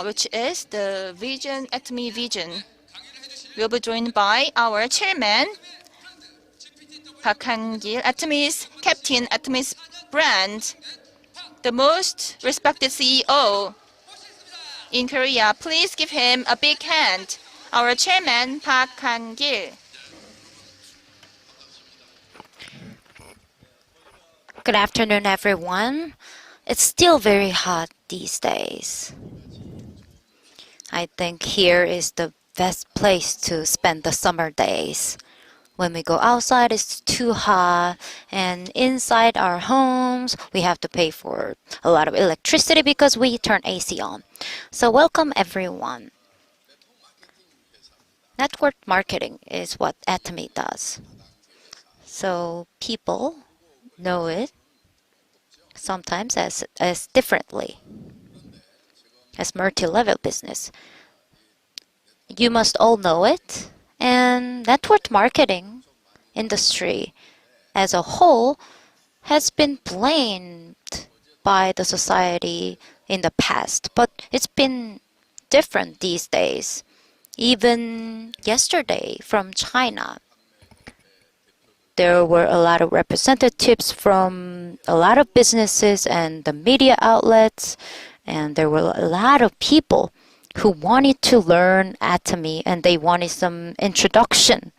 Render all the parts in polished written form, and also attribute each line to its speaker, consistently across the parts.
Speaker 1: which is the vision, Atomy vision. We'll be joined by our chairman, Park Han-gil, Atomy's captain, Atomy's brand, the most respected CEO in Korea. Please give him a big hand. Our chairman, Park Han-gil.
Speaker 2: Good afternoon, everyone. It's still very hot these days. I think here is the best place to spend the summer days. When we go outside, it's too hot, and inside our homes, we have to pay for a lot of electricity because we turn AC on. So welcome, everyone. Network marketing is what Atomy does. So people know it sometimes as differently, as multi-level business. You must all know it, and network marketing industry as a whole has been blamed by the society in the past, but it's been different these days. Even yesterday from China, there were a lot of representatives from a lot of businesses and the media outlets, and there were a lot of people who wanted to learn Atomy, and they wanted some introduction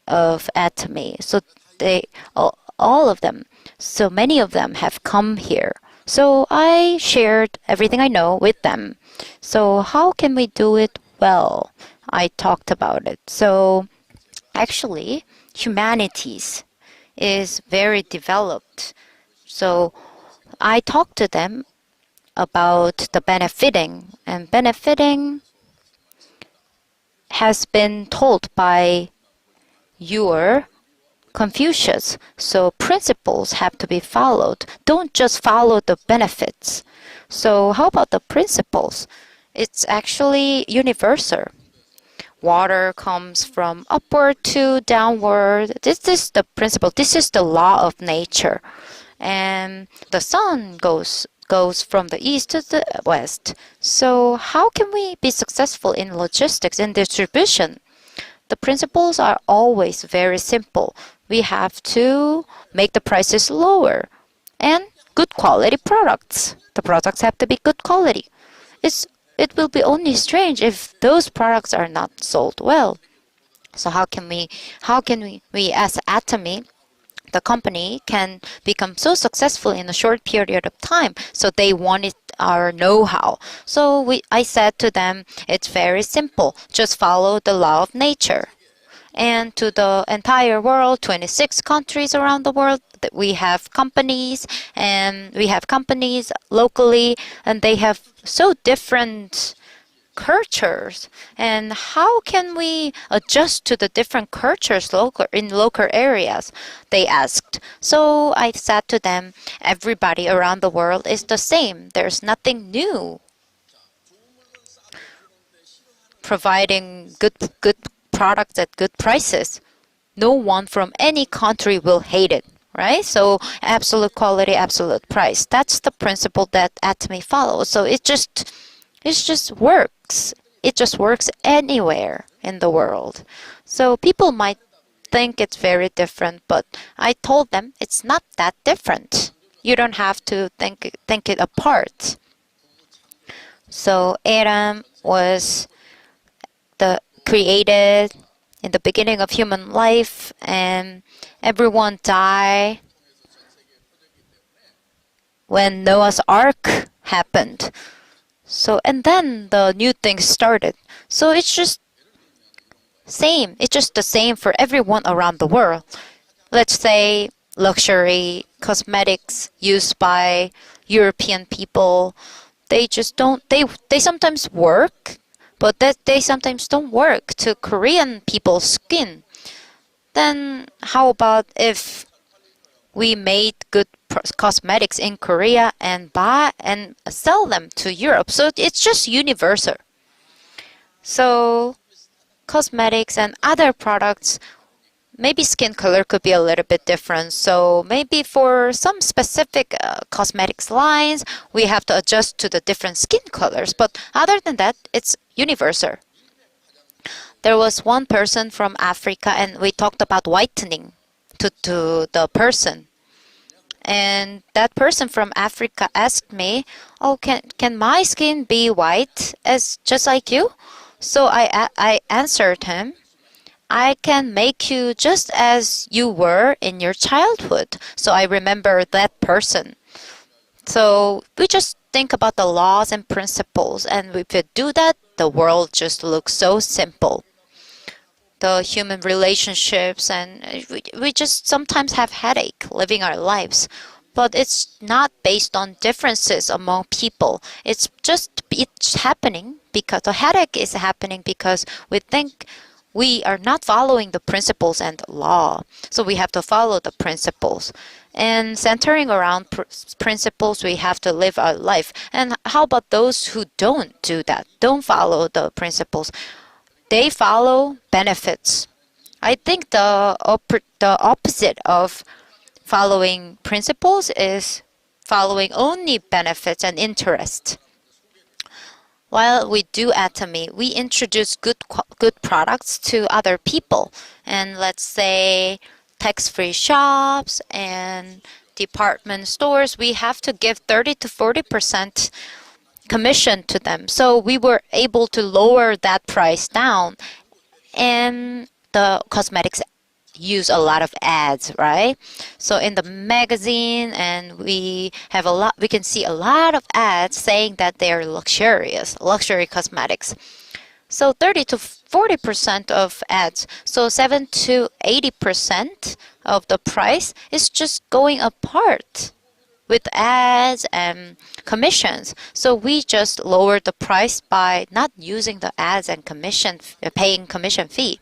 Speaker 2: of Atomy. So all of them, so many of them have come here. So I shared everything I know with them. So how can we do it well? I talked about it. So actually, humanities is very developed. So I talked to them about the benefiting, and benefiting has been told by your Confucius. So principles have to be followed. Don't just follow the benefits. So how about the principles? It's actually universal. Water comes from upward to downward. This is the principle. This is the law of nature. And the sun goes from the east to the west. So how can we be successful in logistics and distribution? The principles are always very simple. We have to make the prices lower and good quality products. The products have to be good quality. It will be only strange if those products are not sold well. So how can we as Atomy, the company, can become so successful in a short period of time? So they wanted our know-how. So I said to them, it's very simple. Just follow the law of nature. And to the entire world, 26 countries around the world, we have companies, and we have companies locally, and they have so different cultures. And how can we adjust to the different cultures in local areas? They asked. So I said to them, everybody around the world is the same. There's nothing new. Providing good products at good prices. No one from any country will hate it, right? So absolute quality, absolute price. That's the principle that Atomy follows. So it just works. It just works anywhere in the world. So people might think it's very different, but I told them it's not that different. You don't have to think it apart. So Adam was created in the beginning of human life, and everyone died when Noah's Ark happened. So, and then the new things started. So it's just same. It's just the same for everyone around the world. Let's say luxury cosmetics used by European people. They just don't. They sometimes work, but they sometimes don't work to Korean people's skin. Then how about if we made good cosmetics in Korea and buy and sell them to Europe? So it's just universal. So cosmetics and other products maybe skin color could be a little bit different. So maybe for some specific cosmetics lines, we have to adjust to the different skin colors. But other than that, it's universal. There was one person from Africa, and we talked about whitening to the person. And that person from Africa asked me, "Oh, can my skin be white as just like you?" So I answered him, "I can make you just as you were in your childhood." So I remember that person. So we just think about the laws and principles, and if we do that, the world just looks so simple. The human relationships, and we just sometimes have headache living our lives, but it's not based on differences among people. It's happening because the headache is happening because we think we are not following the principles and law. So we have to follow the principles, and centering around principles, we have to live our life. And how about those who don't do that, don't follow the principles? They follow benefits. I think the opposite of following principles is following only benefits and interest. While we do Atomy, we introduce good products to other people, and let's say tax-free shops and department stores, we have to give 30 to 40% commission to them. So we were able to lower that price down. And the cosmetics use a lot of ads, right? So in the magazine, and we can see a lot of ads saying that they are luxury cosmetics. So 30 to 40% of ads, so 7 to 80% of the price is just going apart with ads and commissions. So we just lowered the price by not using the ads and paying commission fee.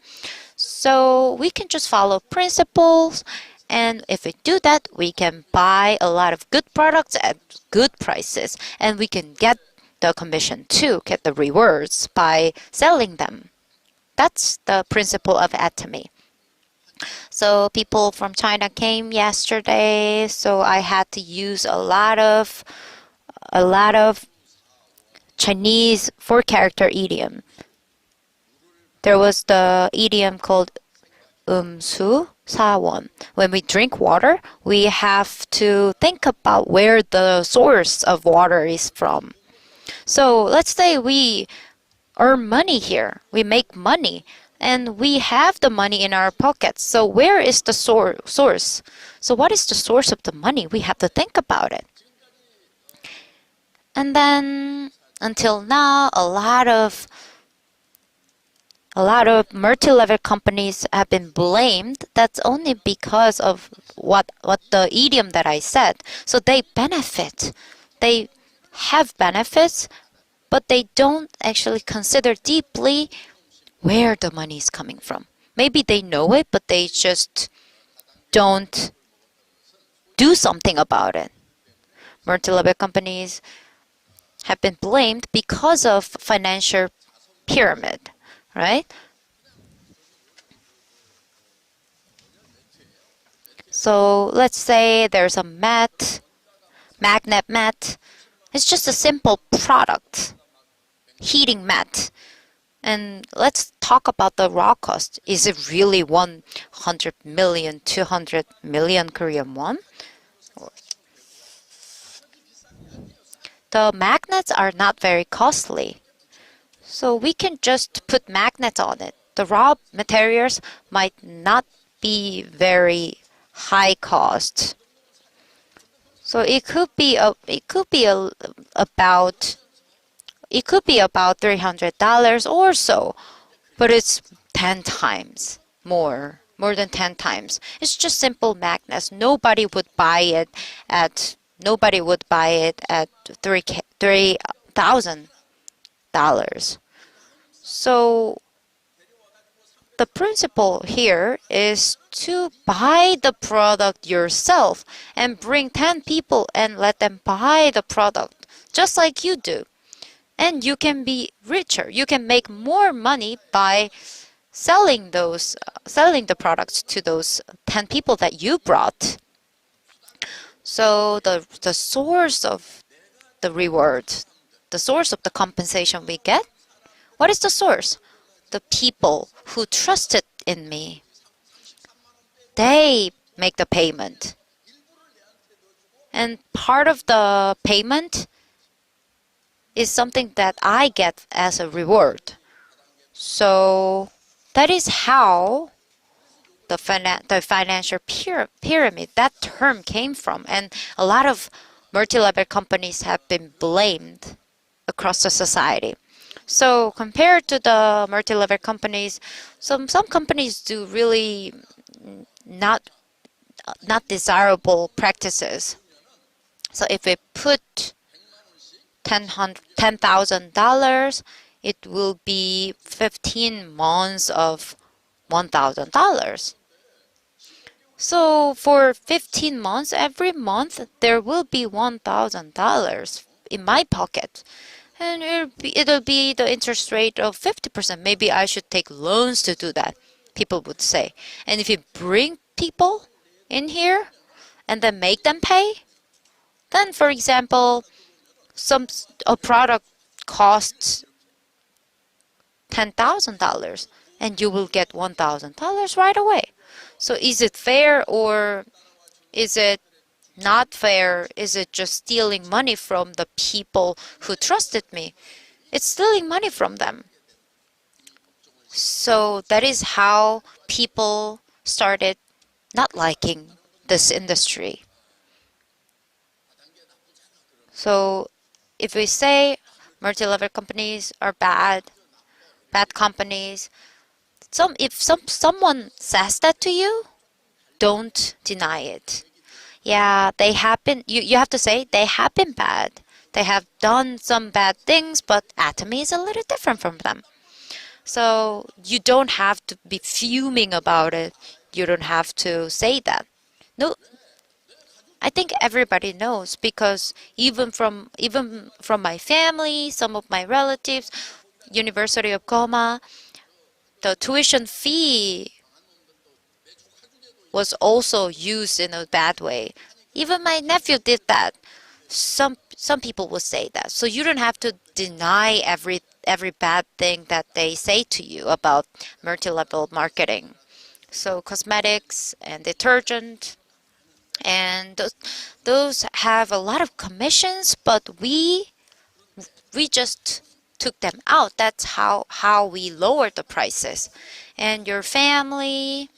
Speaker 2: So we can just follow principles, and if we do that, we can buy a lot of good products at good prices, and we can get the commission too, get the rewards by selling them. That's the principle of Atomy. So people from China came yesterday, so I had to use a lot of Chinese four-character idiom. There was the idiom called su 사원. When we drink water, we have to think about where the source of water is from. So let's say we earn money here, we make money, and we have the money in our pockets. So where is the source? So what is the source of the money? We have to think about it. And then until now, a lot of multi-level companies have been blamed. That's only because of what the idiom that I said. So they benefit. They have benefits, but they don't actually consider deeply where the money is coming from. Maybe they know it, but they just don't do something about it. Multi-level companies have been blamed because of financial pyramid, right? So let's say there's a magnet mat. It's just a simple product, heating mat. And let's talk about the raw cost. Is it really 100 million, 200 million Korean won? The magnets are not very costly. So we can just put magnets on it. The raw materials might not be very high cost. So it could be about $300 or so, but it's 10 times more than 10 times. It's just simple magnets. Nobody would buy it at $3,000. So the principle here is to buy the product yourself and bring 10 people and let them buy the product just like you do. And you can be richer. You can make more money by selling the products to those 10 people that you brought. So the source of the reward, the source of the compensation we get, what is the source? The people who trusted in me. They make the payment. And part of the payment is something that I get as a reward. So that is how the financial pyramid, that term came from. And a lot of multi-level companies have been blamed across the society. So compared to the multi-level companies, some companies do really not desirable practices. So if we put $10,000, it will be 15 months of $1,000. So for 15 months, every month, there will be $1,000 in my pocket. And it'll be the interest rate of 50%. Maybe I should take loans to do that, people would say. And if you bring people in here and then make them pay, then, for example, a product costs $10,000 and you will get $1,000 right away. So is it fair or is it not fair? Is it just stealing money from the people who trusted me? It's stealing money from them. So that is how people started not liking this industry. So if we say multi-level companies are bad companies, if someone says that to you, don't deny it. Yeah, they have been, you have to say they have been bad. They have done some bad things, but Atomy is a little different from them. So you don't have to be fuming about it. You don't have to say that. No, I think everybody knows because even from my family, some of my relatives, University of Goma, the tuition fee was also used in a bad way. Even my nephew did that. Some people will say that. So you don't have to deny every bad thing that they say to you about multi-level marketing. So cosmetics and detergent and those have a lot of commissions, but we just took them out. That's how we lowered the prices. And your family,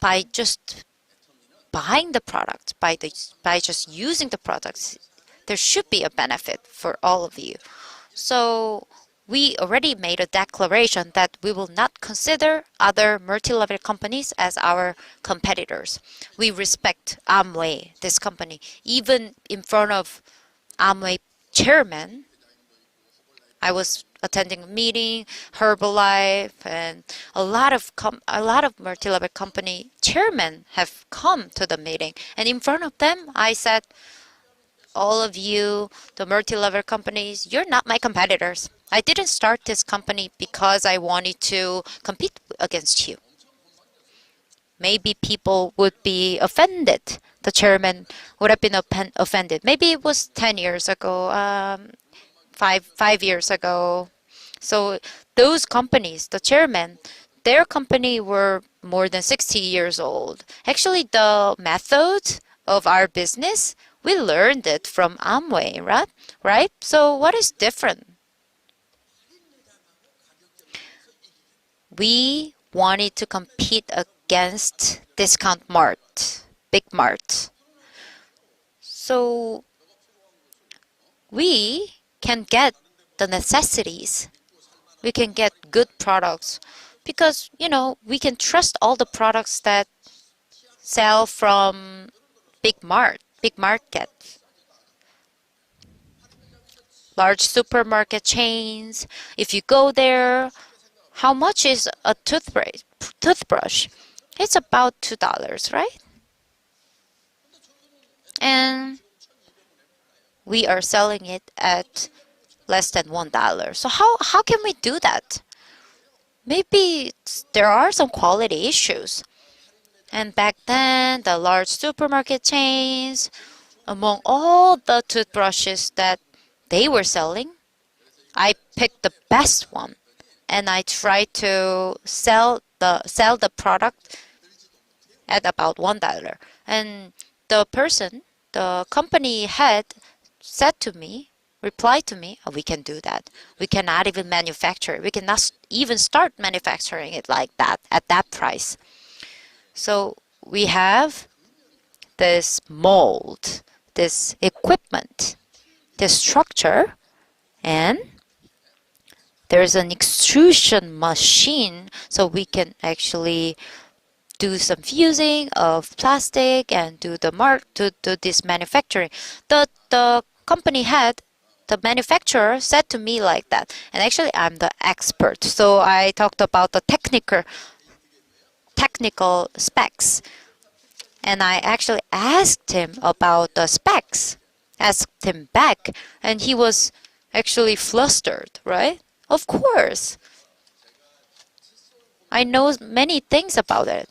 Speaker 2: by just buying the product, by just using the products, there should be a benefit for all of you. So we already made a declaration that we will not consider other multi-level companies as our competitors. We respect Amway, this company. Even in front of Amway chairman, I was attending a meeting, Herbalife, and a lot of multi-level company chairmen have come to the meeting. And in front of them, I said, all of you, the multi-level companies, you're not my competitors. I didn't start this company because I wanted to compete against you. Maybe people would be offended. The chairman would have been offended. Maybe it was 10 years ago, 5 years ago. So those companies, the chairman, their company were more than 60 years old. Actually, the method of our business, we learned it from Amway, right? So what is different? We wanted to compete against Discount Mart, Big Mart. So we can get the necessities. We can get good products because, we can trust all the products that sell from big market, large supermarket chains. If you go there, how much is a toothbrush? It's about $2, right? And we are selling it at less than $1. So how can we do that? maybe there are some quality issues. And back then, the large supermarket chains, among all the toothbrushes that they were selling, I picked the best one and I tried to sell the product at about $1. And the person, the company head said to me, replied to me, "Oh, we can do that. We cannot even manufacture it. We cannot even start manufacturing it like that at that price." So we have this mold, this equipment, this structure, and there's an extrusion machine so we can actually do some fusing of plastic and do this manufacturing. The company head, the manufacturer said to me like that. And actually I'm the expert. So I talked about the technical specs. And I actually asked him about the specs. Asked him back and he was actually flustered, right? Of course. I know many things about it.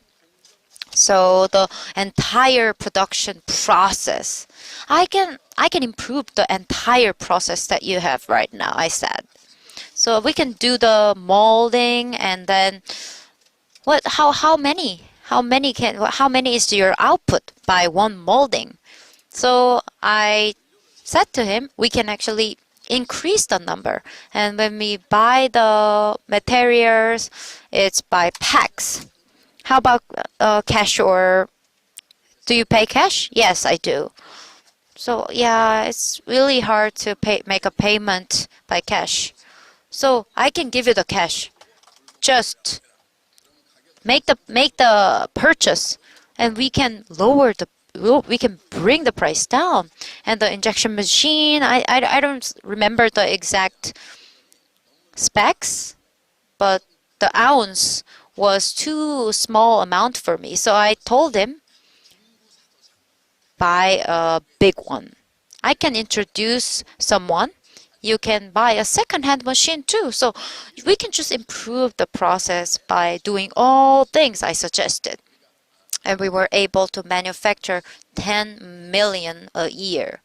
Speaker 2: So the entire production process, I can improve the entire process that you have right now, I said. So we can do the molding and then how many is your output by one molding? So I said to him, we can actually increase the number. And when we buy the materials, it's by packs. How about cash, or do you pay cash? Yes, I do. So yeah, it's really hard to make a payment by cash. So I can give you the cash. Just make the purchase, and we can bring the price down. And the injection machine, I don't remember the exact specs, but the ounce was too small amount for me. So I told him, buy a big one. I can introduce someone. You can buy a second-hand machine too. So we can just improve the process by doing all things I suggested. And we were able to manufacture 10 million a year.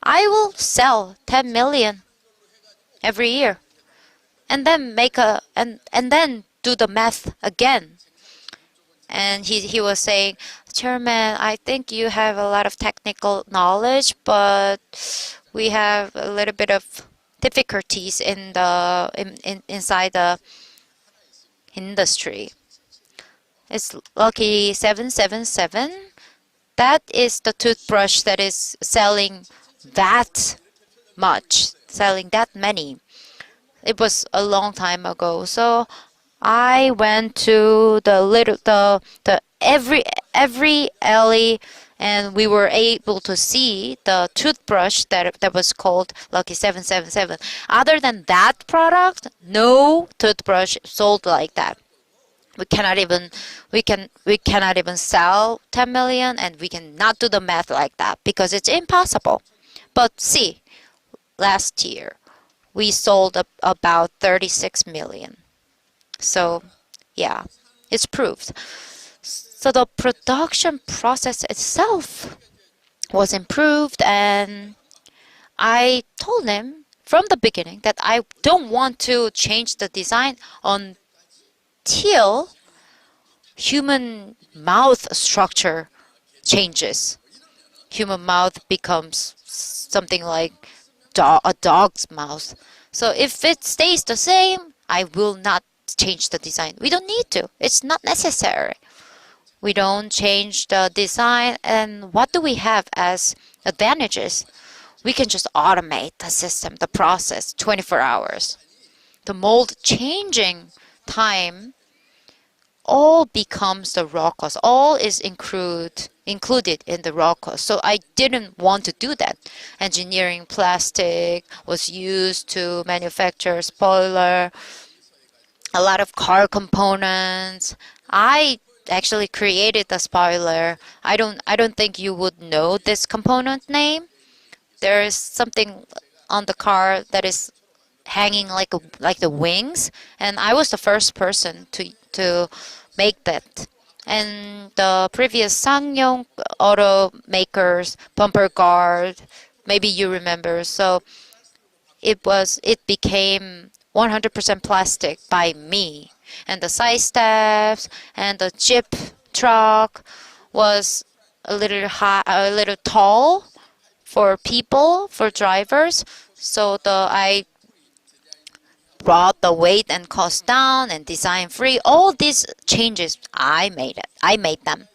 Speaker 2: I will sell 10 million every year. And then and then do the math again. And he was saying, "Chairman, I think you have a lot of technical knowledge, but we have a little bit of difficulties inside the industry. It's Lucky 777. That is the toothbrush that is selling that much, selling that many. It was a long time ago. So I went to the every alley, and we were able to see the toothbrush that was called Lucky 777. Other than that product, no toothbrush sold like that. We cannot even sell 10 million, and we cannot do the math like that because it's impossible. But see, last year we sold about 36 million. So, yeah, it's proved. So the production process itself was improved, and I told him from the beginning that I don't want to change the design until human mouth structure changes. Human mouth becomes something like a dog's mouth. So if it stays the same, I will not change the design. We don't need to. It's not necessary. We don't change the design. And what do we have as advantages? We can just automate the system, the process, 24 hours. The mold changing time all becomes the raw cost. All is included in the raw cost. So I didn't want to do that. Engineering plastic was used to manufacture spoiler, a lot of car components. I actually created the spoiler. I don't think you would know this component name. There is something on the car that is hanging like the wings, and I was the first person to make that. And the previous Sangyong automakers bumper guard, maybe you remember. So it became 100% plastic by me, and the side steps and the Jeep truck was a little high, a little tall for people, for drivers. So I brought the weight and cost down and design free. All these changes I made it. I made them.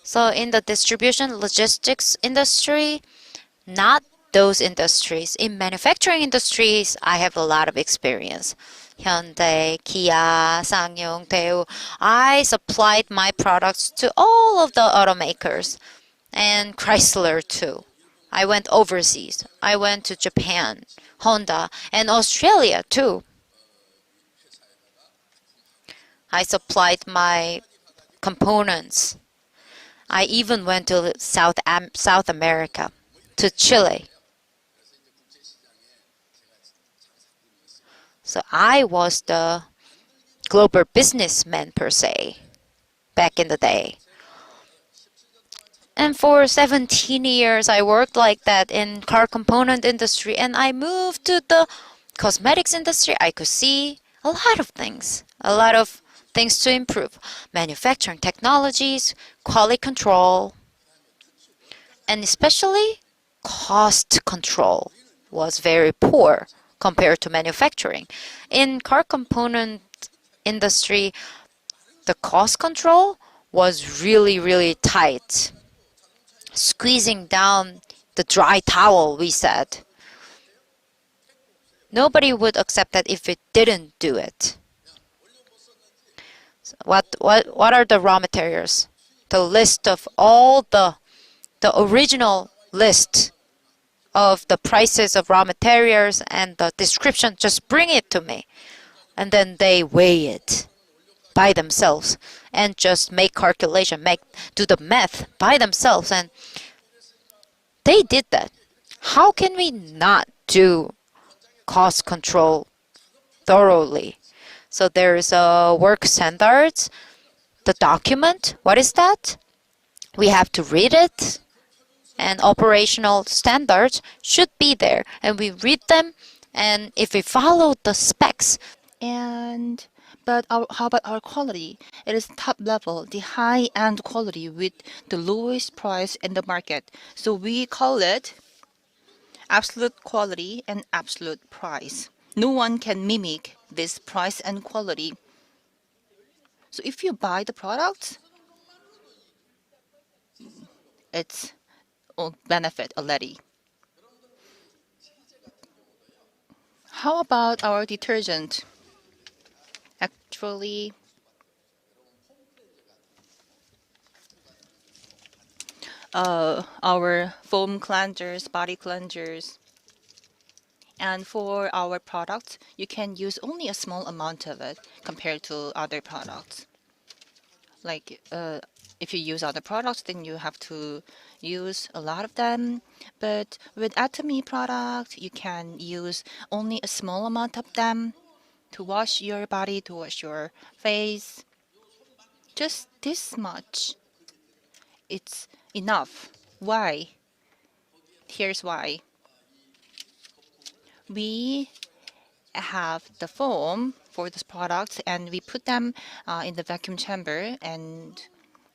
Speaker 2: So in the distribution logistics industry, not those industries. In manufacturing industries, I have a lot of experience. Hyundai, Kia, Sangyong, Daewoo. I supplied my products to all of the automakers and Chrysler too. I went overseas. I went to Japan, Honda, and Australia too. I supplied my components. I even went to South America, to Chile. So I was the global businessman per se back in the day. And for 17 years I worked like that in car component industry, and I moved to the cosmetics industry. I could see a lot of things. A lot of things to improve. Manufacturing technologies, quality control, and especially cost control was very poor compared to manufacturing. In car component industry, the cost control was really, really tight. Squeezing down the dry towel, we said. Nobody would accept that if we didn't do it. So what are the raw materials? The list of all the original list of the prices of raw materials and the description, just bring it to me. And then they weigh it by themselves and just make calculation, do the math by themselves, and they did that. How can we not do cost control thoroughly? So there's a work standards, the document. What is that? We have to read it, and operational standards should be there, and we read them, and if we follow the specs.
Speaker 1: And but how about our quality? It is top level, the high-end quality with the lowest price in the market. So we call it absolute quality and absolute price. No one can mimic this price and quality. So if you buy the product, it's a benefit already. How about our detergent? Actually, our foam cleansers, body cleansers, and for our products, you can use only a small amount of it compared to other products. Like if you use other products, then you have to use a lot of them. But with Atomy product, you can use only a small amount of them to wash your body, to wash your face. Just this much. It's enough. Why? Here's why. We have the foam for this product, and we put them in the vacuum chamber, and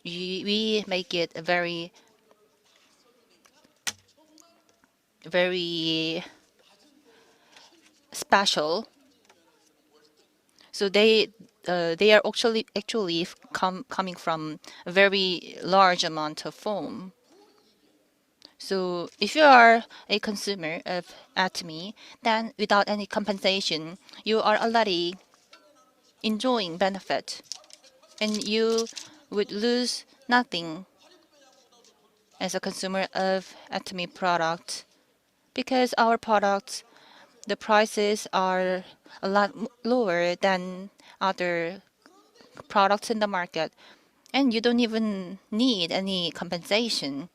Speaker 1: we make it very, very special. So they are actually coming from a very large amount of foam. So if you are a consumer of Atomy, then without any compensation, you are already enjoying benefit, and you would lose nothing as a consumer of Atomy product, because our products, the prices are a lot lower than other products in the market, and you don't even need any compensation.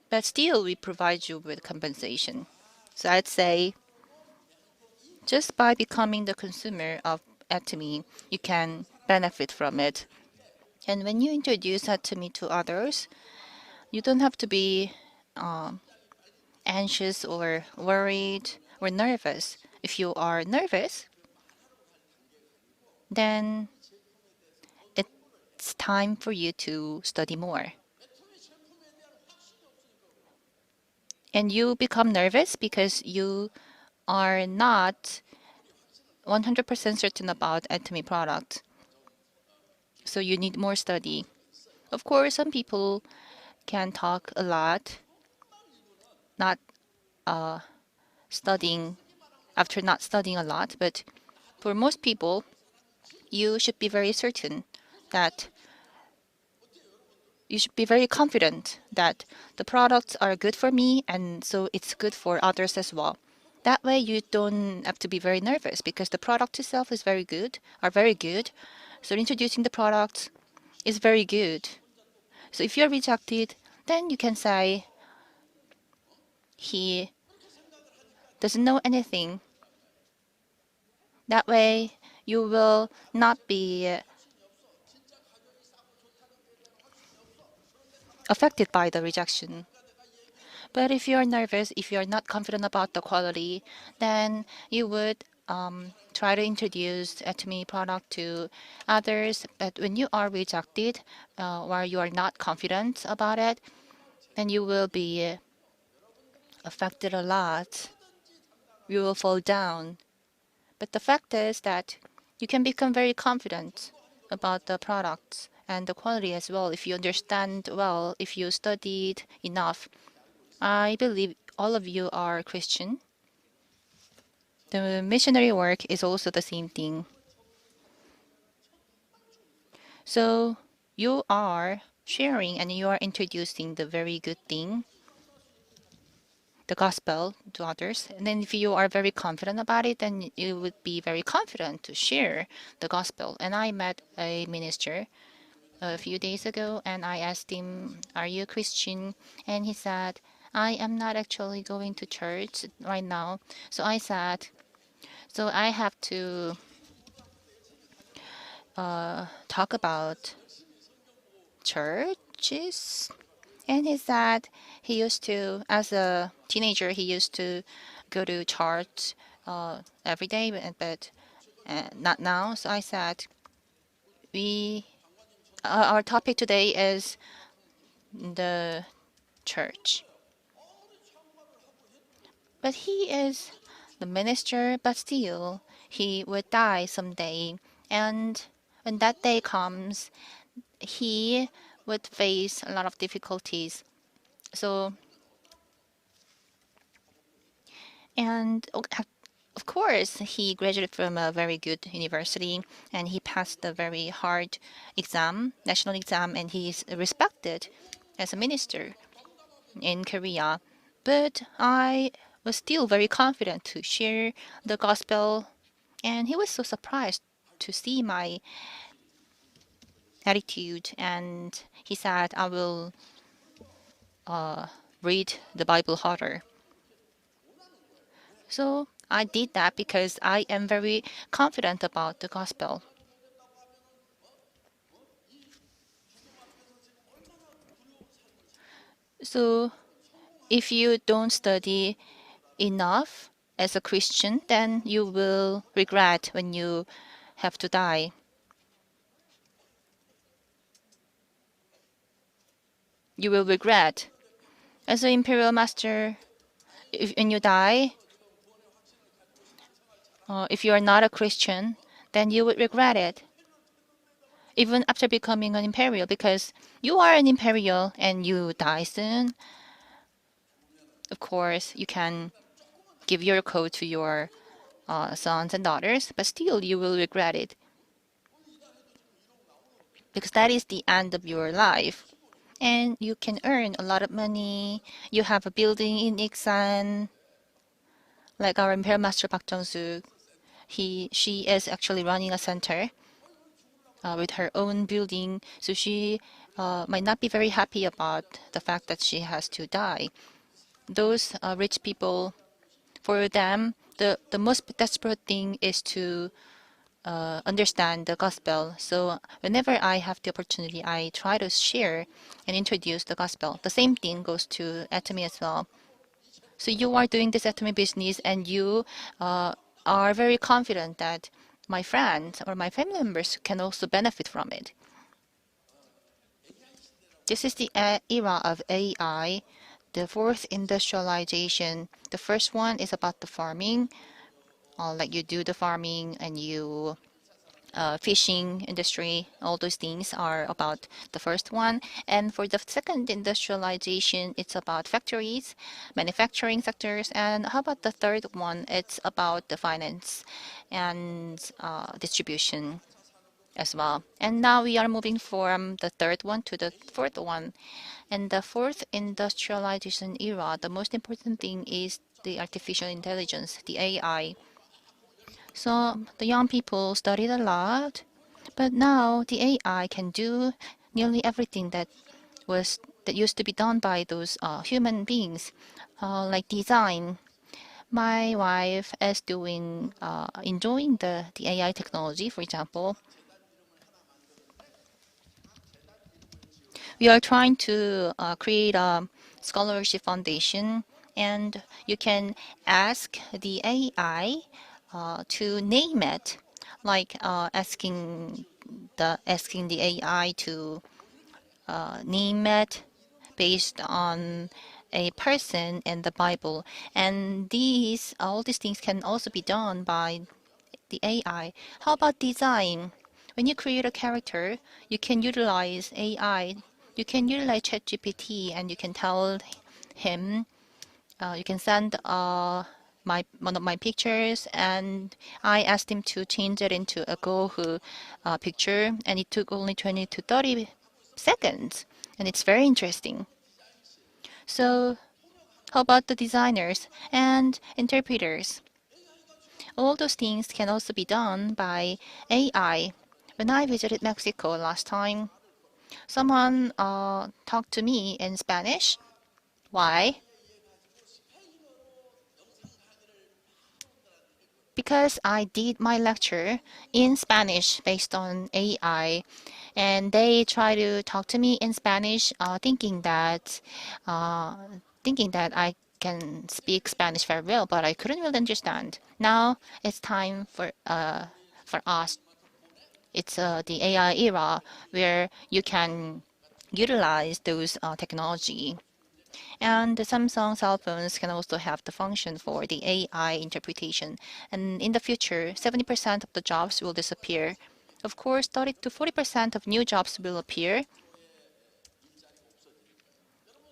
Speaker 1: But still, we provide you with compensation. So I'd say Just by becoming the consumer of Atomy, you can benefit from it. And when you introduce Atomy to others, you don't have to be anxious or worried or nervous. If you are nervous, then it's time for you to study more. And you become nervous because you are not 100% certain about Atomy product. So you need more study. Of course, some people can talk a lot, not studying after not studying a lot, but for most people, you should be very certain that you should be very confident that the products are good for me and so it's good for others as well. That way you don't have to be very nervous because the product itself is very good, are very good. So introducing the product is very good. So if you're rejected, then you can say he doesn't know anything. That way you will not be affected by the rejection. But if you're nervous, if you're not confident about the quality, then you would try to introduce Atomy product to others. But when you are rejected, or you are not confident about it, then you will be affected a lot. You will fall down. But the fact is that you can become very confident about the products and the quality as well if you understand well, if you studied enough. I believe all of you are Christian. The missionary work is also the same thing. So you are sharing and you are introducing the very good thing, the gospel to others. And then if you are very confident about it, then you would be very confident to share the gospel. And I met a minister a few days ago and I asked him, "Are you a Christian?" And he said, "I am not actually going to church right now." So I said, "So I have to talk about churches." And he said he used to, as a teenager, he used to go to church every day, but not now. So I said, we, our topic today is the church. But he is the minister, but still, he would die someday. And when that day comes, he would face a lot of difficulties. So, and of course, he graduated from a very good university and he passed a very hard exam, national exam, and he's respected as a minister in Korea. But I was still very confident to share the gospel, and he was so surprised to see my attitude. And he said, "I will read the Bible harder." So I did that because I am very confident about the gospel. So if you don't study enough as a Christian, then you will regret when you have to die. You will regret. As an imperial master, when you die, if you are not a Christian, then you would regret it, even after becoming an imperial, because you are an imperial and you die soon. Of course, you can give your code to your sons and daughters, but still you will regret it because that is the end of your life. And you can earn a lot of money. You have a building in Iksan, like our Imperial Master Park Jung-suk. She is actually running a center with her own building, so she might not be very happy about the fact that she has to die. Those rich people, for them, the most desperate thing is to understand the gospel. So whenever I have the opportunity, I try to share and introduce the gospel. The same thing goes to Atomy as well. So you are doing this Atomy business, and you are very confident that my friends or my family members can also benefit from it. This is the era of AI, the fourth industrialization. The first one is about the farming, like you do the farming and you fishing industry, all those things are about the first one. And for the second industrialization, it's about factories, manufacturing sectors. And how about the third one? It's about the finance and distribution as well. And now we are moving from the third one to the fourth one. And the fourth industrialization era, the most important thing is the artificial intelligence, the AI. So the young people studied a lot, but now the AI can do nearly everything that used to be done by those human beings, like design. My wife is doing enjoying the AI technology. For example, we are trying to create a scholarship foundation, and you can ask the AI to name it, like asking the AI to name it based on a person in the Bible. And all these things can also be done by the AI. How about design? When you create a character, you can utilize AI. You can utilize ChatGPT, and you can tell him, you can send one of my pictures, and I asked him to change it into a Gohu picture, and it took only 20 to 30 seconds, and it's very interesting. So, how about the designers and interpreters? All those things can also be done by AI. When I visited Mexico last time, someone talked to me in Spanish. Why? Because I did my lecture in Spanish based on AI, and they try to talk to me in Spanish, uh, thinking that I can speak Spanish very well, but I couldn't really understand. Now it's time for us. It's the AI era where you can utilize those technology. And the Samsung cell phones can also have the function for the AI interpretation. And in the future, 70% of the jobs will disappear. Of course, 30 to 40% of new jobs will appear.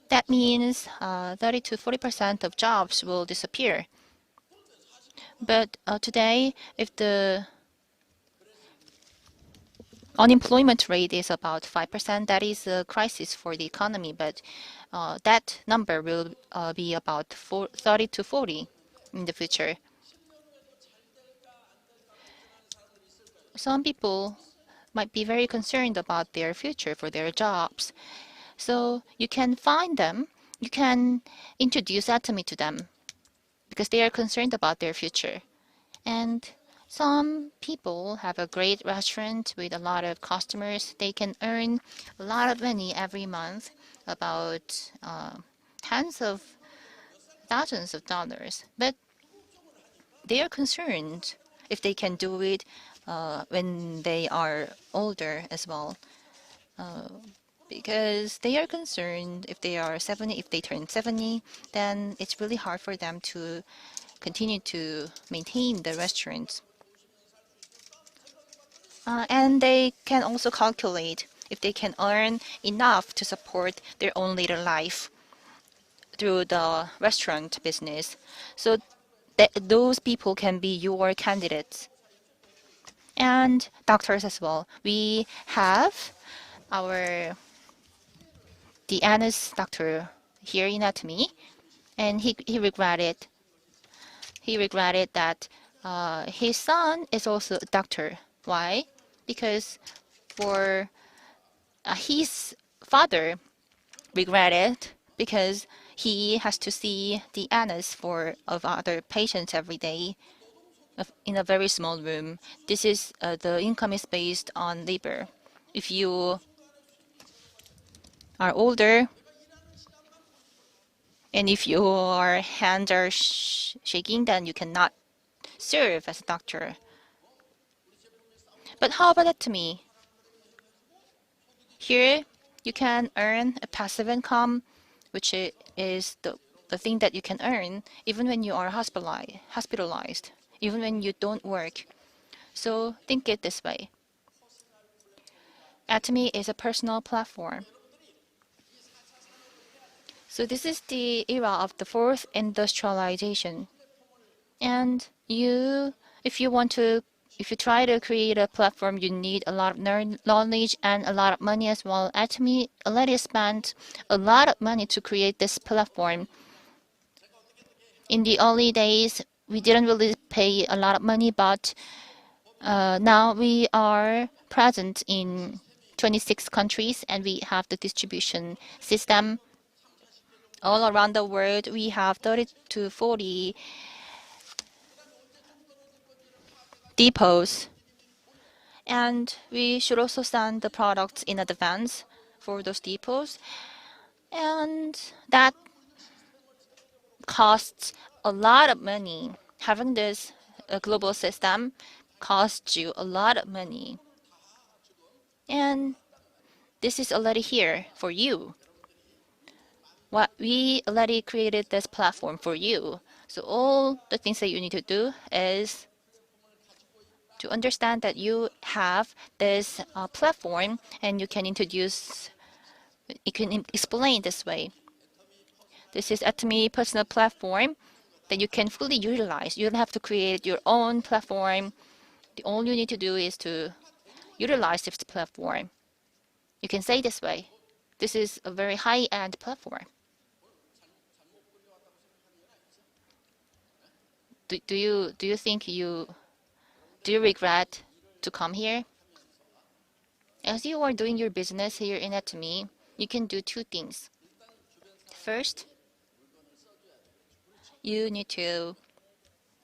Speaker 1: That means 30 to 40% of jobs will disappear. But today, if the unemployment rate is about 5%, that is a crisis for the economy. But that number will be about 30 to 40 in the future. Some people might be very concerned about their future for their jobs. So you can find them, you can introduce Atomy to them because they are concerned about their future. And some people have a great restaurant with a lot of customers. They can earn a lot of money every month, about tens of thousands of dollars. But they are concerned if they can do it when they are older as well. Because they are concerned if they are 70, if they turn 70, then it's really hard for them to continue to maintain the restaurants. And they can also calculate if they can earn enough to support their own later life through the restaurant business. So those people can be your candidates. And doctors as well. We have our the Anna's doctor here in Atomy, and he regretted that his son is also a doctor. Why? Because for his father regretted because he has to see the anus of other patients every day in a very small room. This is the income is based on labor. If you are older and if your hands are shaking, then you cannot serve as a doctor. But how about Atomy? Here, you can earn a passive income, which is the thing that you can earn even when you are hospitalized, even when you don't work. So think it this way. Atomy is a personal platform. So this is the era of the fourth industrialization. And if you try to create a platform, you need a lot of knowledge and a lot of money as well. Atomy already spent a lot of money to create this platform. In the early days, we didn't really pay a lot of money, but now we are present in 26 countries and we have the distribution system all around the world. We have 30 to 40 depots, and we should also send the products in advance for those depots, and that costs a lot of money. Having this global system costs you a lot of money, and this is already here for you. What we already created this platform for you. So all the things that you need to do is to understand that you have this platform and you can explain this way. This is Atomy personal platform that you can fully utilize. You don't have to create your own platform. All you need to do is to utilize this platform. You can say this way. This is a very high-end platform. Do you think do you regret to come here? As you are doing your business here in Atomy, you can do two things. First, you need to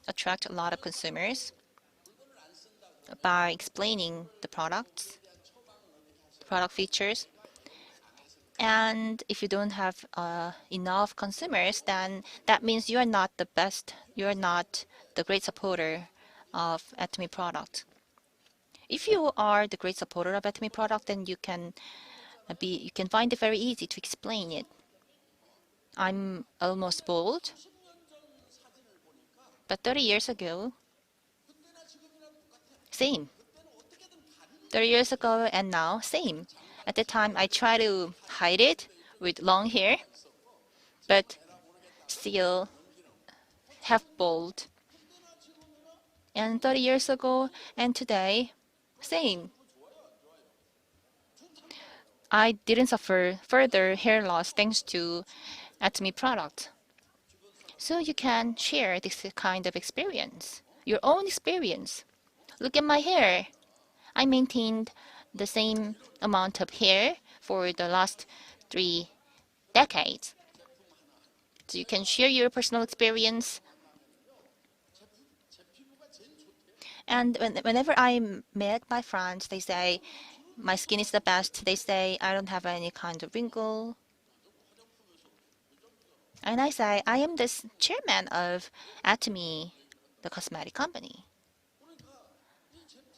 Speaker 1: attract a lot of consumers by explaining the products, the product features. And if you don't have enough consumers, then that means you are not the best, you are not the great supporter of Atomy product. If you are the great supporter of Atomy product, then you can find it very easy to explain it. I'm almost bold, but 30 years ago, same. 30 years ago and now, same. At the time, I try to hide it with long hair, but still half bald. And 30 years ago and today, same. I didn't suffer further hair loss thanks to Atomy product. So you can share this kind of experience, your own experience. Look at my hair. I maintained the same amount of hair for the last 3 decades. So you can share your personal experience. And whenever I met my friends, they say, my skin is the best. They say, I don't have any kind of wrinkle. And I say, I am this chairman of Atomy, the cosmetic company.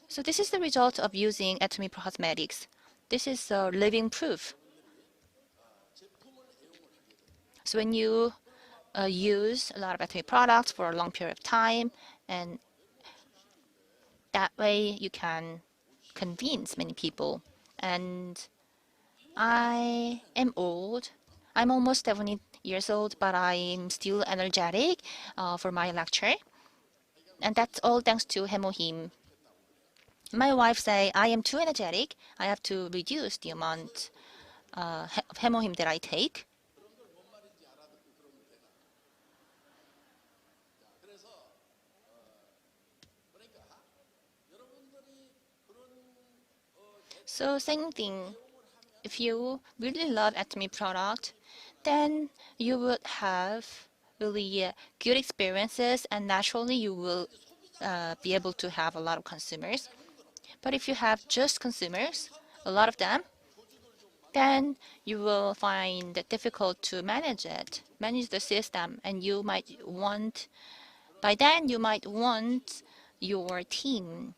Speaker 1: So this is the result of using Atomy Cosmetics. This is a living proof. So when you use a lot of Atomy products for a long period of time, and that way you can convince many people. And I am old. I'm almost 70 years old, but I'm still energetic for my lecture. And that's all thanks to Hemohim. My wife say I am too energetic. I have to reduce the amount of Hemohim that I take. So same thing. If you really love Atomy product, then you would have really good experiences, and naturally you will be able to have a lot of consumers. But if you have just consumers, a lot of them, then you will find it difficult to manage the system, and by then you might want your team.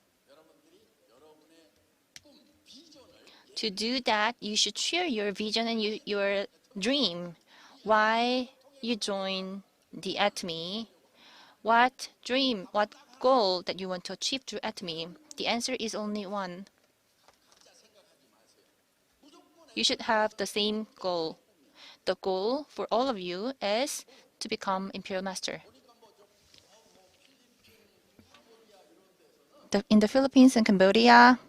Speaker 1: To do that, you should share your vision and your dream. Why you join the Atomy? What dream, what goal that you want to achieve through Atomy? The answer is only one. You should have the same goal. The goal for all of you is to become Imperial Master. In the Philippines and Cambodia,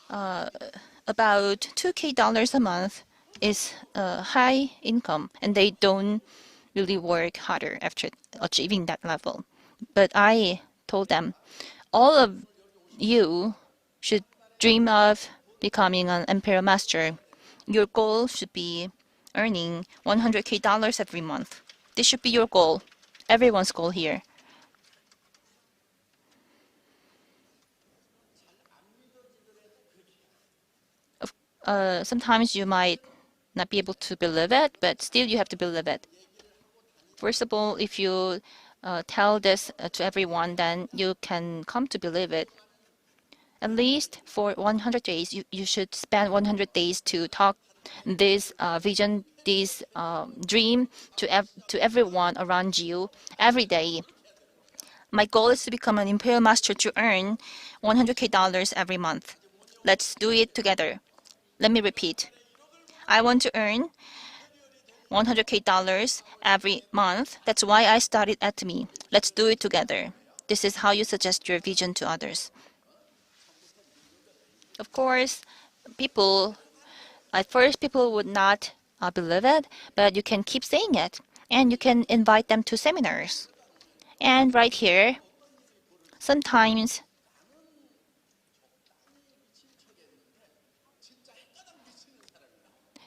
Speaker 1: about $2,000 a month is a high income, and they don't really work harder after achieving that level. But I told them, all of you should dream of becoming an Imperial Master. Your goal should be earning $100,000 every month. This should be your goal, everyone's goal here. Sometimes you might not be able to believe it, but still you have to believe it. First of all, if you tell this to everyone, then you can come to believe it. At least for 100 days, you should spend 100 days to talk this vision, this dream to everyone around you every day. My goal is to become an Imperial Master to earn $100,000 every month. Let's do it together. Let me repeat. I want to earn $100,000 every month. That's why I started Atomy. Let's do it together. This is how you suggest your vision to others. Of course, at first people would not believe it, but you can keep saying it, and you can invite them to seminars. And right here, sometimes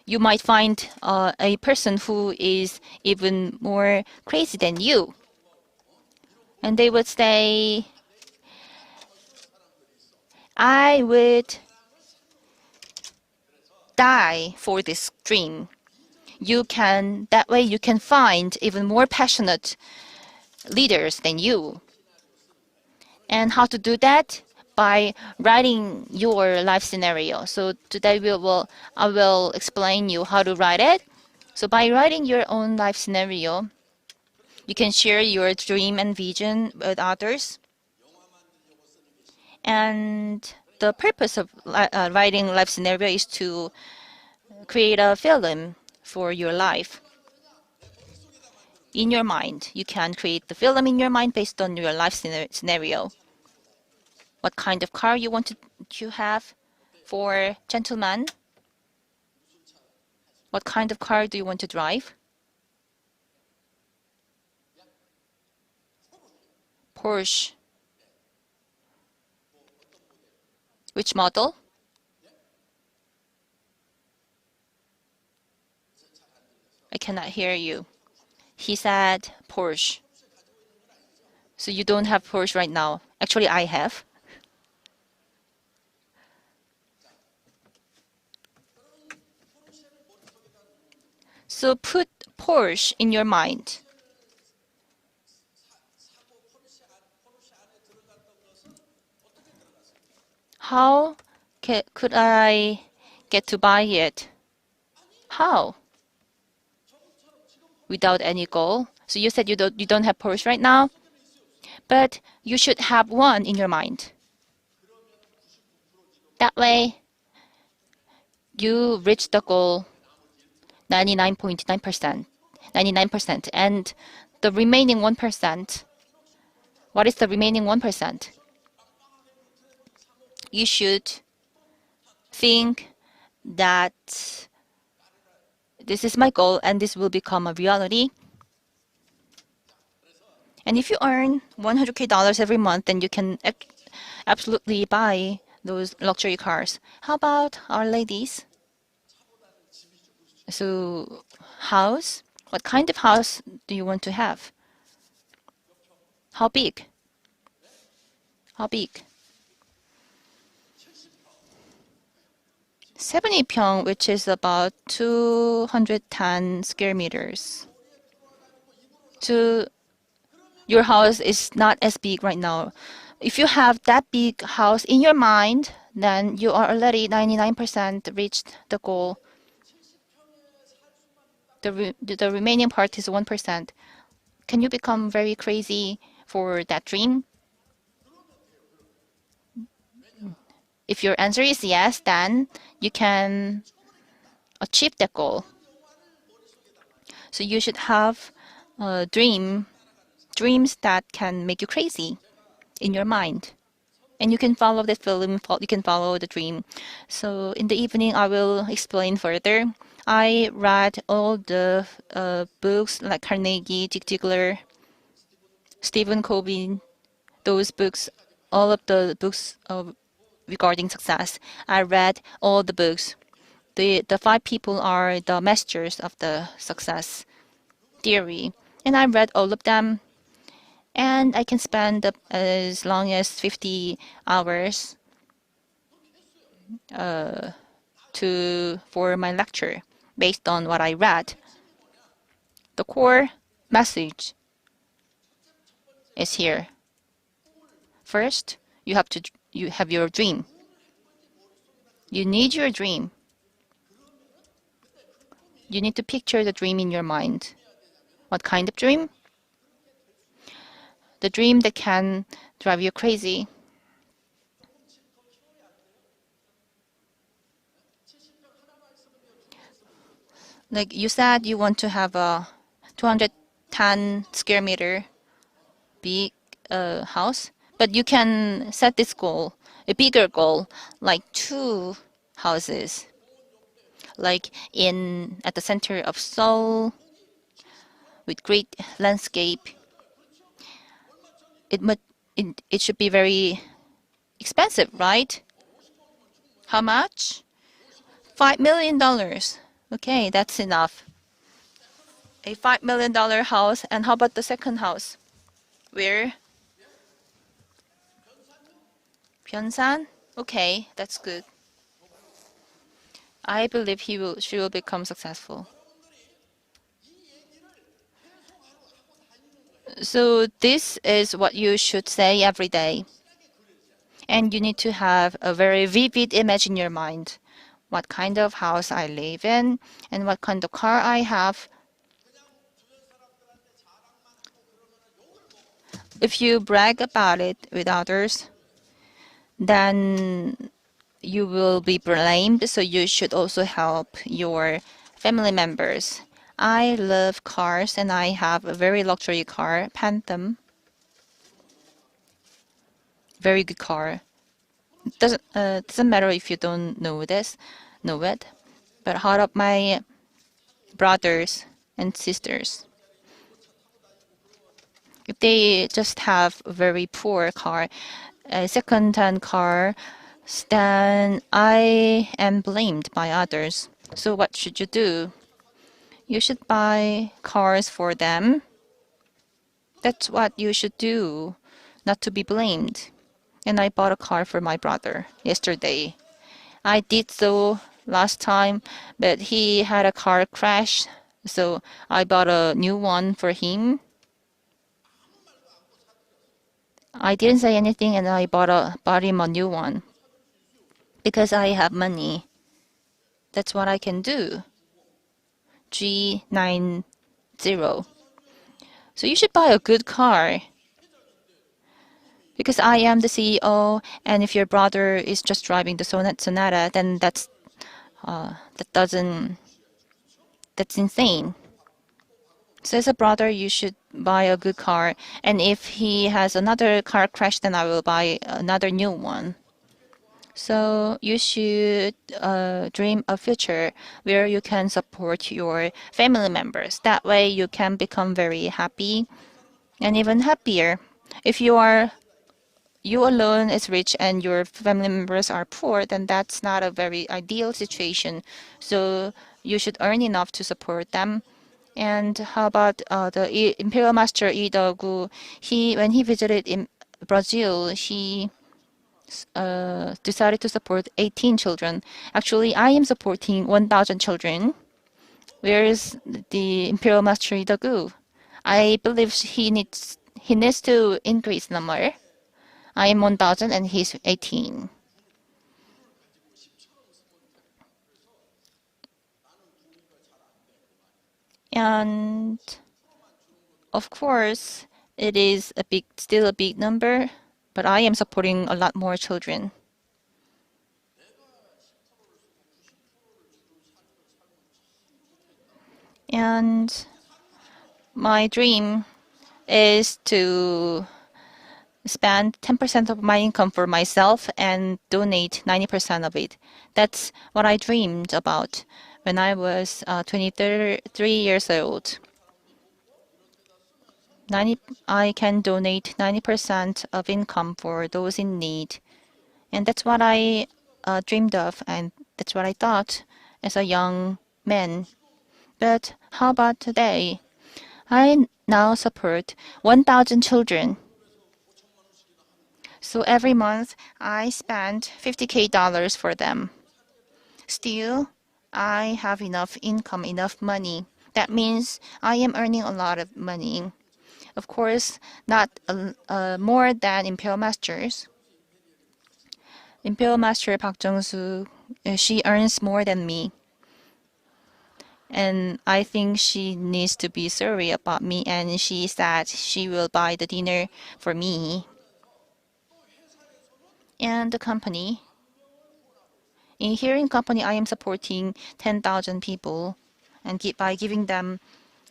Speaker 1: you might find a person who is even more crazy than you. And they would say, I would die for this dream. That way you can find even more passionate leaders than you. And how to do that? By writing your life scenario. So today I will explain you how to write it. So by writing your own life scenario, you can share your dream and vision with others. And the purpose of writing life scenario is to create a film for your life. In your mind, you can create the film in your mind based on your life scenario. What kind of car you want to have for gentlemen? What kind of car do you want to drive? Porsche. Which model? I cannot hear you. He said Porsche. So you don't have Porsche right now. Actually, I have. So put Porsche in your mind. How could I get to buy it? How? Without any goal. So you said you don't have Porsche right now, but you should have one in your mind. That way, you reach the goal 99.9%, 99%, and the remaining 1%. What is the remaining 1%? You should think that this is my goal and this will become a reality. And if you earn $100,000 every month, then you can absolutely buy those luxury cars. How about our ladies? So, house, what kind of house do you want to have? How big? How big? 70평, which is about 210 square meters. So your house is not as big right now. If you have that big house in your mind, then you are already 99% reached the goal. The remaining part is 1%. Can you become very crazy for that dream? If your answer is yes, then you can achieve that goal. So you should have dreams that can make you crazy in your mind. And you can follow the film, you can follow the dream. So in the evening, I will explain further. I read all the books like Carnegie, Zig Ziglar, Stephen Covey, those books, all of the books regarding success. I read all the books. The five people are the masters of the success theory. And I read all of them. And I can spend as long as 50 hours for my lecture based on what I read. The core message is here. First, you have your dream. You need your dream. You need to picture the dream in your mind. What kind of dream? The dream that can drive you crazy. Like you said, you want to have a 210 square meter big house, but you can set this goal, a bigger goal, like two houses, like in at the center of Seoul with great landscape. It should be very expensive, right? How much? $5 million. Okay, that's enough. A $5 million house. And how about the second house? Where? Pyeongsan? Okay, that's good. I believe she will become successful. So this is what you should say every day. And you need to have a very vivid image in your mind. What kind of house I live in and what kind of car I have. If you brag about it with others, then you will be blamed. So you should also help your family members. I love cars and I have a very luxury car, Phantom. Very good car. Doesn't matter if you don't know it. But how about my brothers and sisters? If they just have a very poor car, a second-hand car, then I am blamed by others. So what should you do? You should buy cars for them. That's what you should do, not to be blamed. And I bought a car for my brother yesterday. I did so last time, but he had a car crash, so I bought a new one for him. I didn't say anything and I bought him a new one because I have money. That's what I can do. G90. So you should buy a good car. Because I am the CEO, and if your brother is just driving the Sonata, then that's insane. So as a brother, you should buy a good car, and if he has another car crash, then I will buy another new one. So you should dream a future where you can support your family members. That way, you can become very happy and even happier. If you alone is rich and your family members are poor, then that's not a very ideal situation. So you should earn enough to support them. And how about the Imperial Master Lee Daegu? When he visited in Brazil, he decided to support 18 children. Actually, I am supporting 1,000 children. Where is the Imperial Master Lee Daegu? I believe he needs to increase number. I am 1,000 and he's 18. And of course, it is still a big number, but I am supporting a lot more children. And my dream is to spend 10% of my income for myself and donate 90% of it. That's what I dreamed about when I was 23 years old. I can donate 90% of income for those in need. And that's what I dreamed of, and that's what I thought as a young man. But how about today? I now support 1,000 children. So every month I spend $50K for them. Still, I have enough income, enough money. That means I am earning a lot of money. Of course, not more than Imperial Masters. Imperial Master Park Jung-soo, she earns more than me. And I think she needs to be sorry about me, and she said she will buy the dinner for me. And the company. Here in company, I am supporting 10,000 people and by giving them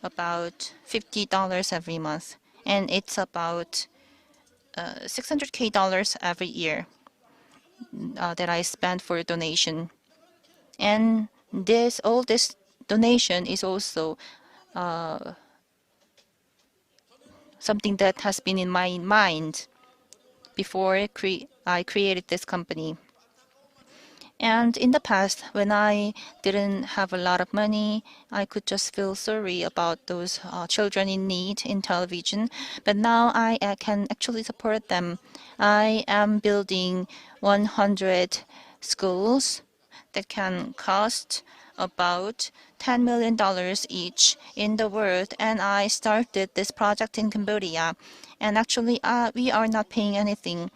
Speaker 1: about $50 every month. And it's about $600K every year that I spend for donation. And all this donation is also something that has been in my mind before I created this company. And in the past, when I didn't have a lot of money, I could just feel sorry about those children in need in television. But now I can actually support them. I am building 100 schools that can cost about $10 million each in the world. And I started this project in Cambodia. And actually, we are not paying anything.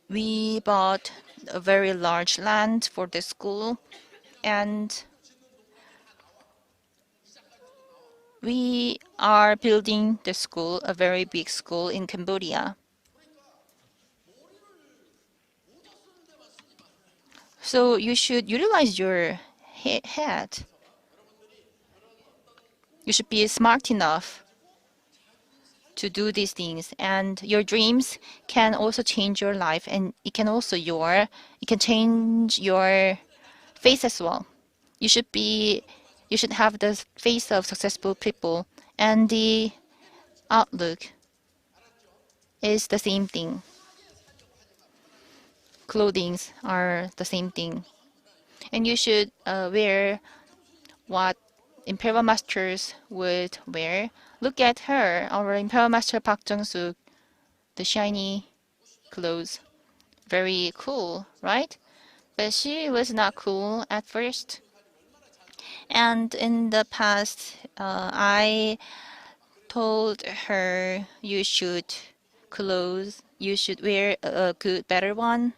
Speaker 1: We bought a very large land for the school, and we are building the school, a very big school in Cambodia. So you should utilize your head. You should be smart enough to do these things, and your dreams can also change your life, and it can change your face as well. You should have the face of successful people, and the outlook is the same thing. Clothings are the same thing, and you should wear what Imperial Masters would wear. Look at her, our Imperial Master Park Jung-soo, the shiny clothes, very cool, right? But she was not cool at first. And in the past, I told her you should wear a good, better one.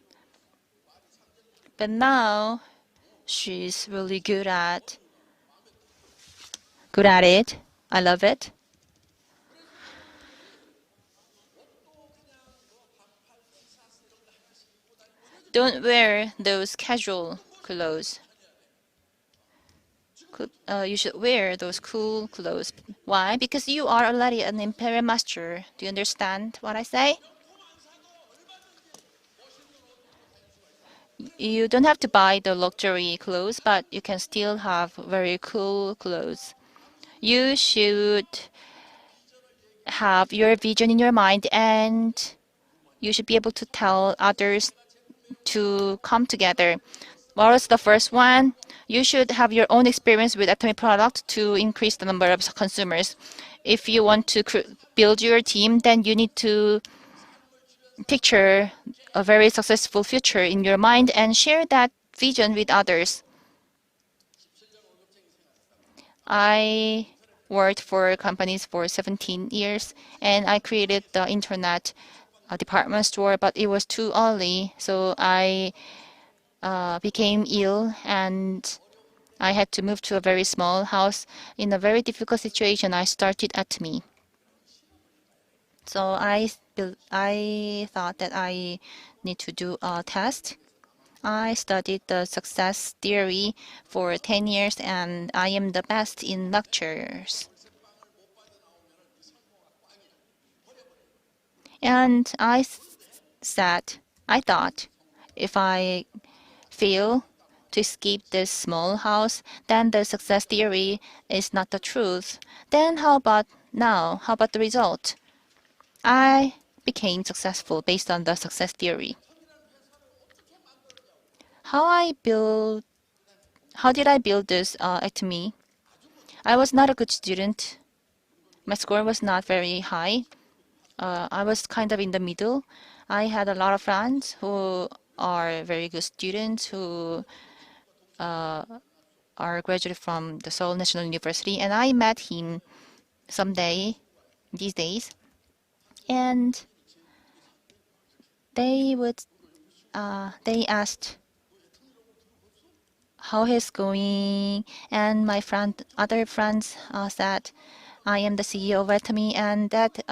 Speaker 1: But now she's really good at it. I love it. Don't wear those casual clothes. You should wear those cool clothes. Why? Because you are already an Imperial Master. Do you understand what I say? You don't have to buy the luxury clothes, but you can still have very cool clothes. You should have your vision in your mind, and you should be able to tell others to come together. What was the first one? You should have your own experience with Atomy product to increase the number of consumers. If you want to build your team, then you need to picture a very successful future in your mind and share that vision with others. I worked for companies for 17 years and I created the internet department store, but it was too early, so I became ill and I had to move to a very small house. In a very difficult situation, I started Atomy. So I thought that I need to do a test. I studied the success theory for 10 years and I am the best in lectures. And I thought, if I fail to escape this small house, then the success theory is not the truth. Then how about now? How about the result? I became successful based on the success theory. How I build, how did I build this Atomy? I was not a good student. My score was not very high. I was kind of in the middle. I had a lot of friends who are very good students who are graduated from the Seoul National University, and I met him someday these days, and they would they asked how he's going, and my other friends said I am the CEO of Atomy, and that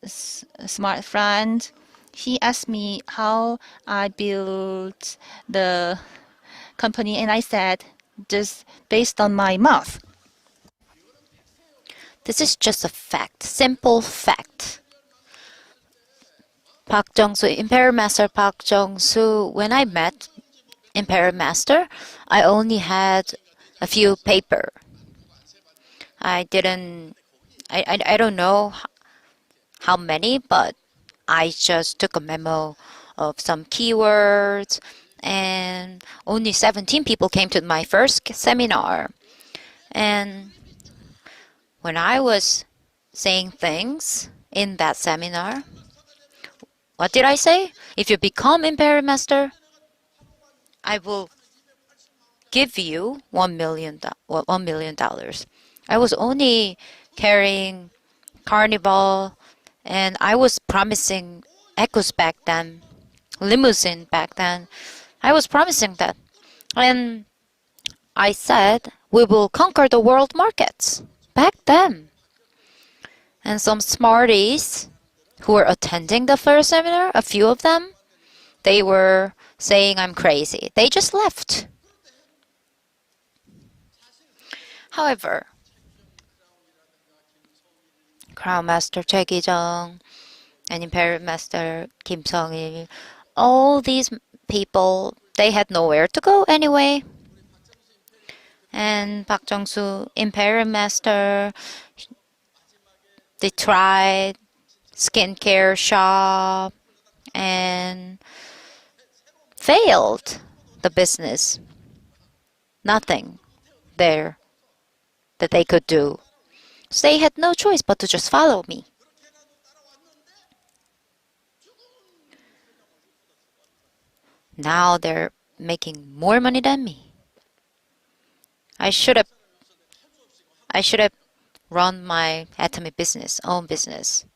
Speaker 1: smart friend, he asked me how I built the company, and I said just based on my math.
Speaker 2: This is just a fact, simple fact. Park Jung-soo, Imperial Master Park Jung-soo, when I met Imperial Master, I only had a few paper. I didn't, I don't know how many, but I just took a memo of some keywords, and only 17 people came to my first seminar. And when I was saying things in that seminar, what did I say? If you become Imperial Master, I will give you $1 million. I was only carrying Carnival, and I was promising Ecos back then, limousine back then. I was promising that. And I said, we will conquer the world markets back then. And some smarties who were attending the first seminar, a few of them, they were saying I'm crazy. They just left. However, Crown Master Choi Ki-jung and Imperial Master Kim Sung-il, all these people, they had nowhere to go anyway. And Park Jung-soo, Imperial Master, they tried skincare shop and failed the business. Nothing there that they could do. So they had no choice but to just follow me. Now they're making more money than me. I should have run my Atomy business, own business,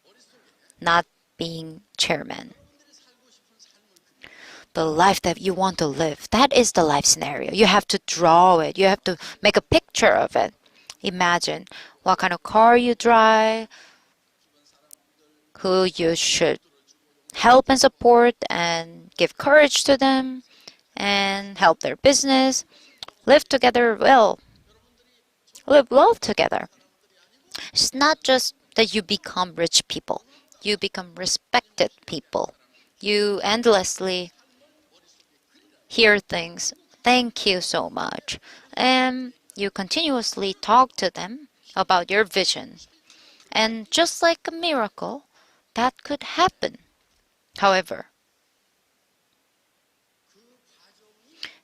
Speaker 2: not being chairman. The life that you want to live, that is the life scenario. You have to draw it. You have to make a picture of it. Imagine what kind of car you drive, who you should help and support and give courage to them and help their business. Live together well. Live well together. It's not just that you become rich people. You become respected people. You endlessly hear things. Thank you so much. And you continuously talk to them about your vision. And just like a miracle, that could happen. However,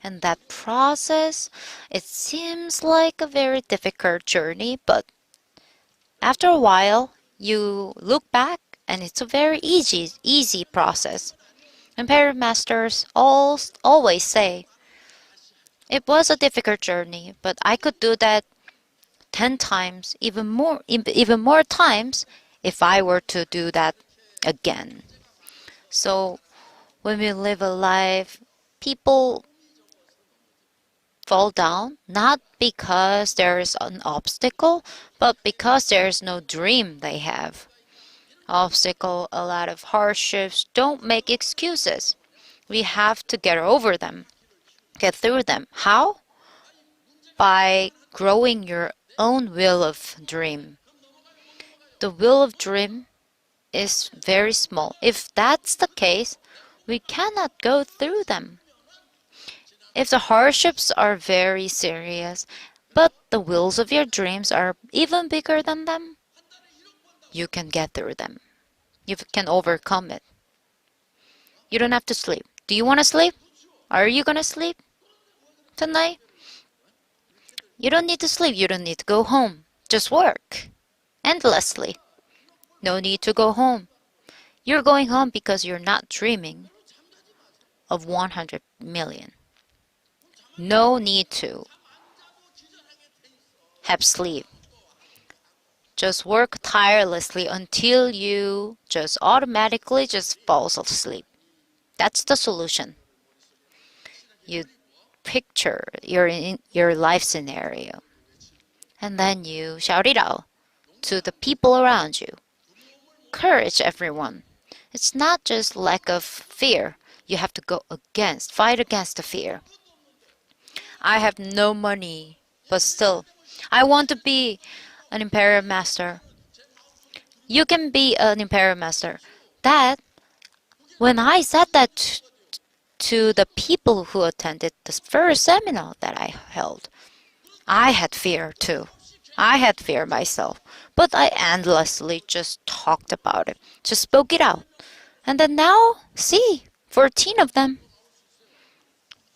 Speaker 2: And that process, it seems like a very difficult journey, but after a while, you look back and it's a very easy process. And parent masters always say, it was a difficult journey, but I could do that 10 times, even more times if I were to do that again. So when we live a life, people fall down not because there is an obstacle, but because there is no dream they have. Obstacle, a lot of hardships, don't make excuses. We have to get over them, get through them. How? By growing your own will of dream. The will of dream is very small. If that's the case, we cannot go through them. If the hardships are very serious, but the wills of your dreams are even bigger than them, you can get through them. You can overcome it. You don't have to sleep. Do you want to sleep? Are you going to sleep tonight? You don't need to sleep. You don't need to go home. Just work endlessly. No need to go home. You're going home because you're not dreaming of 100 million. No need to have sleep. Just work tirelessly until you just automatically just falls asleep. That's the solution. You picture your life scenario and then you shout it out to the people around you. Courage, everyone. It's not just lack of fear. You have to fight against the fear. I have no money, but still, I want to be an imperial master. You can be an imperial master. That, when I said that to the people who attended the first seminar that I held, I had fear too. I had fear myself, but I endlessly just talked about it, just spoke it out. And then now, see, 14 of them.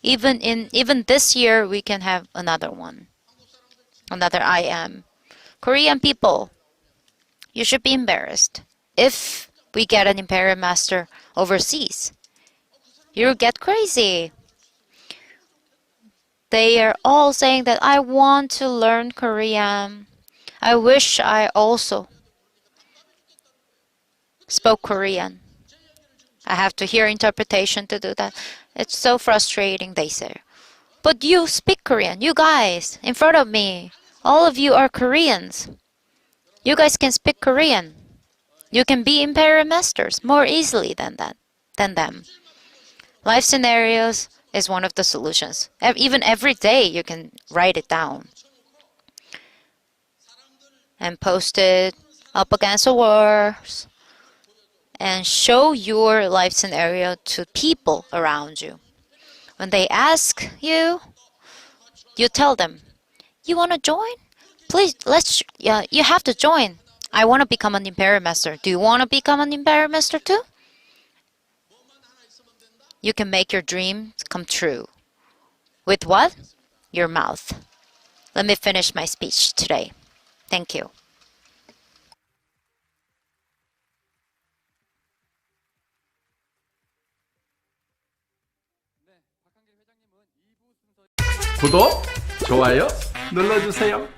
Speaker 2: Even this year, we can have another one, another I am. Korean people, you should be embarrassed if we get an imperial master overseas. You'll get crazy. They are all saying that I want to learn Korean. I wish I also spoke Korean. I have to hear interpretation to do that. It's so frustrating, they say. But you speak Korean, you guys, in front of me. All of you are Koreans. You guys can speak Korean. You can be imperial masters more easily than them. Life scenarios is one of the solutions. Even every day you can write it down and post it up against the walls and show your life scenario to people around you. When they ask you, you tell them, you want to join? Please, you have to join. I want to become an imperial master. Do you want to become an imperial master too? You can make your dreams come true. With what? Your mouth. Let me finish my speech today. Thank you.
Speaker 3: 구독, 좋아요 눌러주세요.